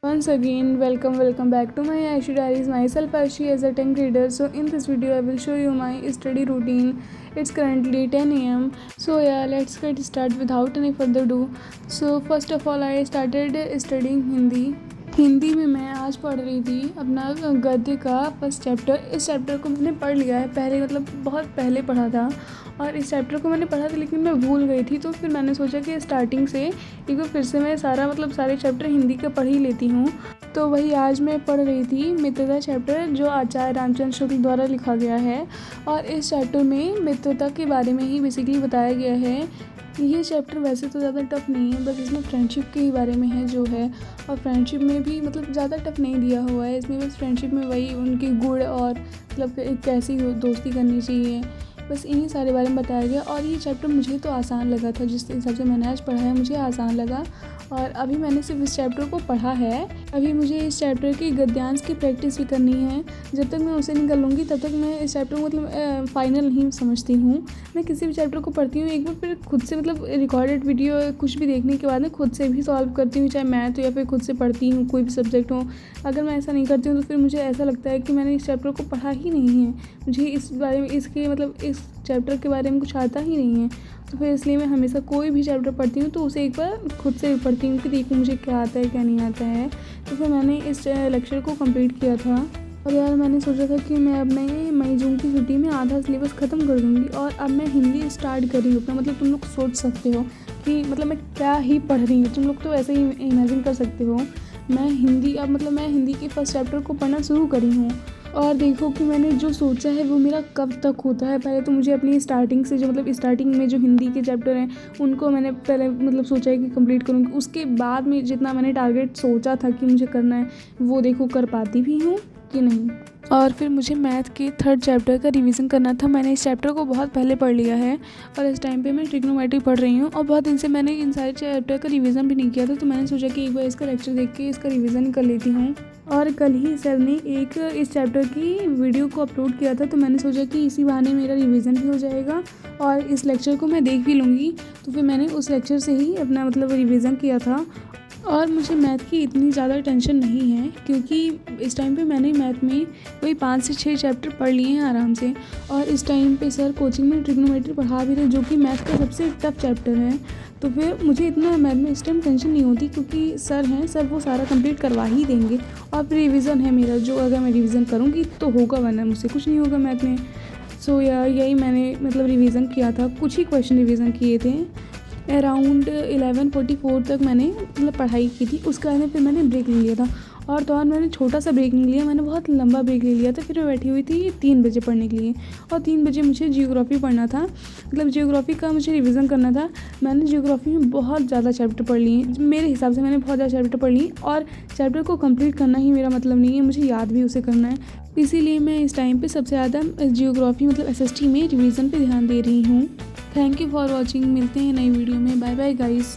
Once again, welcome back to my Aishi Diaries. Myself Aishi as a 10th grader. So in this video, I will show you my study routine. It's currently 10 a.m. So yeah, let's get started without any further ado. So first of all, I started studying Hindi. Hindi में मैं आज पढ़ रही थी अपना गद्य का first chapter. इस चैप्टर को मैंने पढ़ लिया है पहले, मतलब बहुत पहले पढ़ा था, और इस चैप्टर को मैंने पढ़ा था लेकिन मैं भूल गई थी। तो फिर मैंने सोचा कि स्टार्टिंग से एक बार फिर से मैं सारे चैप्टर हिंदी का पढ़ ही लेती हूँ। तो वही आज मैं पढ़ रही थी मित्रता चैप्टर, जो आचार्य रामचंद्र शुक्ल द्वारा लिखा गया है। और इस चैप्टर में मित्रता के बारे में ही बेसिकली बताया गया है। ये चैप्टर वैसे तो ज़्यादा टफ नहीं है, बस इसमें फ्रेंडशिप के ही बारे में है जो है। और फ्रेंडशिप में भी मतलब ज़्यादा टफ नहीं दिया हुआ है इसमें, बस फ्रेंडशिप में वही उनके गुण और मतलब एक कैसी दोस्ती करनी चाहिए, बस इन्हीं सारे बारे में बताया गया। और ये चैप्टर मुझे तो आसान लगा था, जिस हिसाब से मैंने आज पढ़ा है मुझे आसान लगा। और अभी मैंने सिर्फ इस चैप्टर को पढ़ा है। अभी मुझे इस चैप्टर की गद्यांश की प्रैक्टिस भी करनी है। जब तक मैं उसे नहीं कर लूँगी तब तक मैं इस चैप्टर को मतलब फाइनल नहीं समझती हूँ। मैं किसी भी चैप्टर को पढ़ती हूँ एक बार, फिर खुद से मतलब रिकॉर्डेड वीडियो कुछ भी देखने के बाद मैं खुद से भी सॉल्व करती हूँ, चाहे मैथ हो या फिर खुद से पढ़ती हूँ कोई भी सब्जेक्ट हो। अगर मैं ऐसा नहीं करती हूँ तो फिर मुझे ऐसा लगता है कि मैंने इस चैप्टर को पढ़ा ही नहीं है, मुझे इस बारे में इसके मतलब इस चैप्टर के बारे में कुछ आता ही नहीं है। तो फिर इसलिए मैं हमेशा कोई भी चैप्टर पढ़ती हूँ तो उसे एक बार खुद से पढ़ती हूँ कि देखूँ मुझे क्या आता है क्या नहीं आता है। तो फिर मैंने इस लेक्चर को कंप्लीट किया था। और यार मैंने सोचा था कि मैं अब नए मई जून की छुट्टी में आधा सिलेबस ख़त्म कर दूँगी और अब मैं हिंदी स्टार्ट कर रही हूँ अपना। मतलब तुम लोग सोच सकते हो कि मतलब मैं क्या ही पढ़ रही हूँ, तुम लोग तो ऐसे ही इमेजिन कर सकते हो। मैं हिंदी के फर्स्ट चैप्टर को पढ़ना शुरू करी हूँ। और देखो कि मैंने जो सोचा है वो मेरा कब तक होता है। पहले तो मुझे अपनी स्टार्टिंग से जो मतलब स्टार्टिंग में जो हिंदी के चैप्टर हैं उनको मैंने पहले मतलब सोचा है कि कंप्लीट करूँगी। उसके बाद में जितना मैंने टारगेट सोचा था कि मुझे करना है वो देखो कर पाती भी हूँ कि नहीं। और फिर मुझे मैथ के थर्ड चैप्टर का रिवीजन करना था। मैंने इस चैप्टर को बहुत पहले पढ़ लिया है और इस टाइम पे मैं ट्रिग्नोमेट्री पढ़ रही हूँ और बहुत दिन से मैंने इन सारे चैप्टर का रिवीजन भी नहीं किया था। तो मैंने सोचा कि एक बार इसका लेक्चर देख के इसका रिवीजन कर लेती हूँ। और कल ही सर ने एक इस चैप्टर की वीडियो को अपलोड किया था, तो मैंने सोचा कि इसी बहाने मेरा रिवीजन भी हो जाएगा और इस लेक्चर को मैं देख भी लूँगी। तो फिर मैंने उस लेक्चर से ही अपना मतलब रिवीजन किया था। और मुझे मैथ की इतनी ज़्यादा टेंशन नहीं है क्योंकि इस टाइम पे मैंने मैथ में वही 5 से 6 चैप्टर पढ़ लिए हैं आराम से। और इस टाइम पे सर कोचिंग में ट्रिग्नोमेट्री पढ़ा भी रहे जो कि मैथ का सबसे टफ चैप्टर है। तो फिर मुझे इतना मैथ में इस टाइम टेंशन नहीं होती क्योंकि सर वो सारा कंप्लीट करवा ही देंगे। और फिर रिवीजन है मेरा, जो अगर मैं रिवीजन करूँगी तो होगा, वरना मुझसे कुछ नहीं होगा मैथ में। सो यार यही मैंने मतलब रिवीजन किया था, कुछ ही क्वेश्चन रिवीजन किए थे। अराउंड 11:44 तक मैंने मतलब पढ़ाई की थी। उसके बाद में फिर मैंने ब्रेक ले लिया था। और तो और मैंने छोटा सा ब्रेक नहीं लिया, मैंने बहुत लंबा ब्रेक ले लिया था। फिर मैं बैठी हुई थी 3 बजे पढ़ने के लिए और 3 बजे मुझे जियोग्राफी पढ़ना था, मतलब जियोग्राफी का मुझे रिवीजन करना था। मैंने जियोग्राफी में बहुत ज़्यादा चैप्टर पढ़ लिए, मेरे हिसाब से मैंने बहुत ज़्यादा चैप्टर पढ़ लिए। और चैप्टर को कंप्लीट करना ही मेरा मतलब नहीं है, मुझे याद भी उसे करना है। इसीलिए मैं इस टाइम पे सबसे ज़्यादा जियोग्राफी मतलब SST में रिवीजन पे ध्यान दे रही हूँ। Thank you for watching. मिलते हैं नई वीडियो में। Bye bye guys.